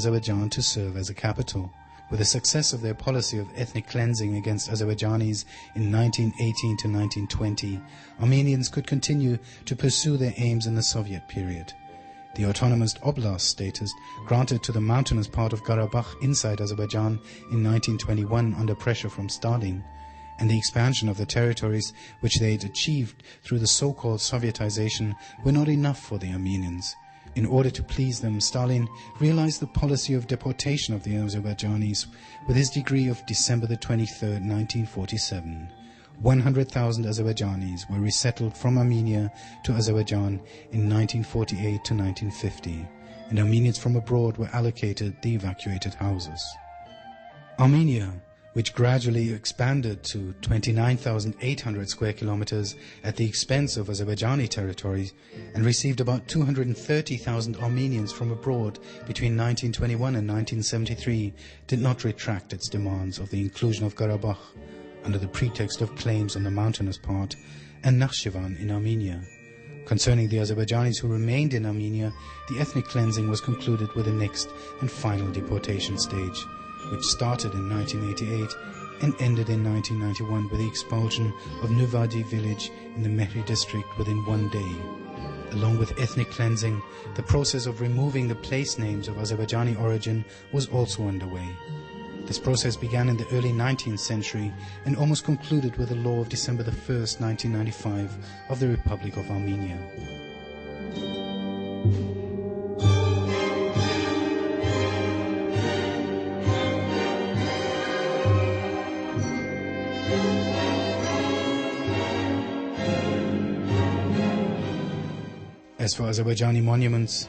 Azerbaijan to serve as a capital. With the success of their policy of ethnic cleansing against Azerbaijanis in 1918 to 1920, Armenians could continue to pursue their aims in the Soviet period. The autonomous oblast status granted to the mountainous part of Karabakh inside Azerbaijan in 1921 under pressure from Stalin, and the expansion of the territories which they had achieved through the so-called Sovietization were not enough for the Armenians. In order to please them, Stalin realized the policy of deportation of the Azerbaijanis with his decree of December 23, 1947. 100,000 Azerbaijanis were resettled from Armenia to Azerbaijan in 1948 to 1950, and Armenians from abroad were allocated the evacuated houses. Armenia, which gradually expanded to 29,800 square kilometers at the expense of Azerbaijani territories and received about 230,000 Armenians from abroad between 1921 and 1973, did not retract its demands of the inclusion of Karabakh under the pretext of claims on the mountainous part and Nakhchivan in Armenia. Concerning the Azerbaijanis who remained in Armenia, the ethnic cleansing was concluded with the next and final deportation stage, which started in 1988 and ended in 1991 with the expulsion of Nuvadi village in the Mehri district within 1 day. Along with ethnic cleansing, the process of removing the place names of Azerbaijani origin was also underway. This process began in the early 19th century and almost concluded with the law of December 1, 1995 of the Republic of Armenia. As for Azerbaijani monuments,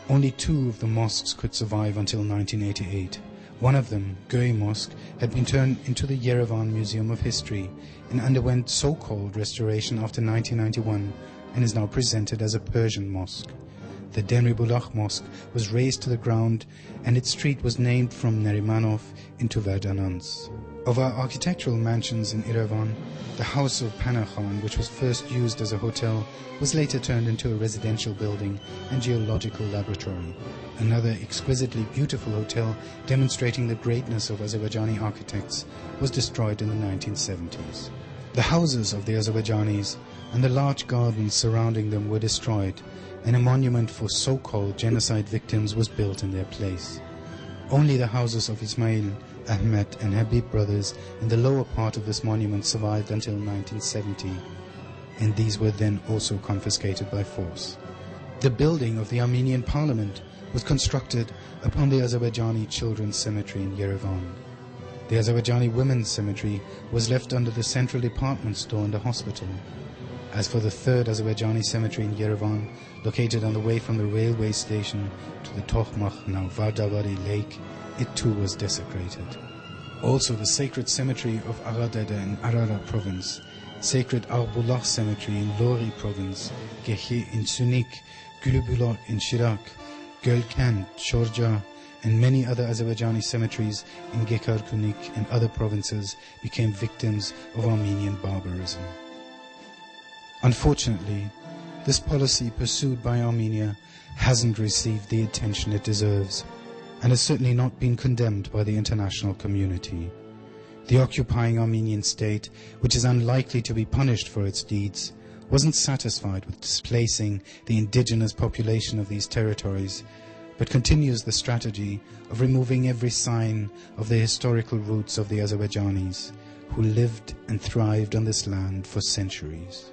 only 2 of the mosques could survive until 1988. One of them, Göy Mosque, had been turned into the Yerevan Museum of History and underwent so-called restoration after 1991 and is now presented as a Persian mosque. The Denribulakh Mosque was razed to the ground and its street was named from Nerimanov into Verdanans. Of our architectural mansions in Yerevan, the house of Panakhan, which was first used as a hotel, was later turned into a residential building and geological laboratory. Another exquisitely beautiful hotel demonstrating the greatness of Azerbaijani architects was destroyed in the 1970s. The houses of the Azerbaijanis and the large gardens surrounding them were destroyed, and a monument for so-called genocide victims was built in their place. Only the houses of Ismail, Ahmed and Habib brothers in the lower part of this monument survived until 1970, and these were then also confiscated by force. The building of the Armenian parliament was constructed upon the Azerbaijani Children's Cemetery in Yerevan. The Azerbaijani Women's Cemetery was left under the central department store and the hospital. As for the third Azerbaijani cemetery in Yerevan, located on the way from the railway station to the Tokhmakh, now Vardabari Lake, it too was desecrated. Also the sacred cemetery of Agadada in Arara province, sacred Arbulakh cemetery in Lori province, Gehi in Sunik, Gulubulak in Shirak, Gölkent, Shorja, and many other Azerbaijani cemeteries in Gekarkunik and other provinces became victims of Armenian barbarism. Unfortunately, this policy pursued by Armenia hasn't received the attention it deserves, and has certainly not been condemned by the international community. The occupying Armenian state, which is unlikely to be punished for its deeds, wasn't satisfied with displacing the indigenous population of these territories, but continues the strategy of removing every sign of the historical roots of the Azerbaijanis, who lived and thrived on this land for centuries.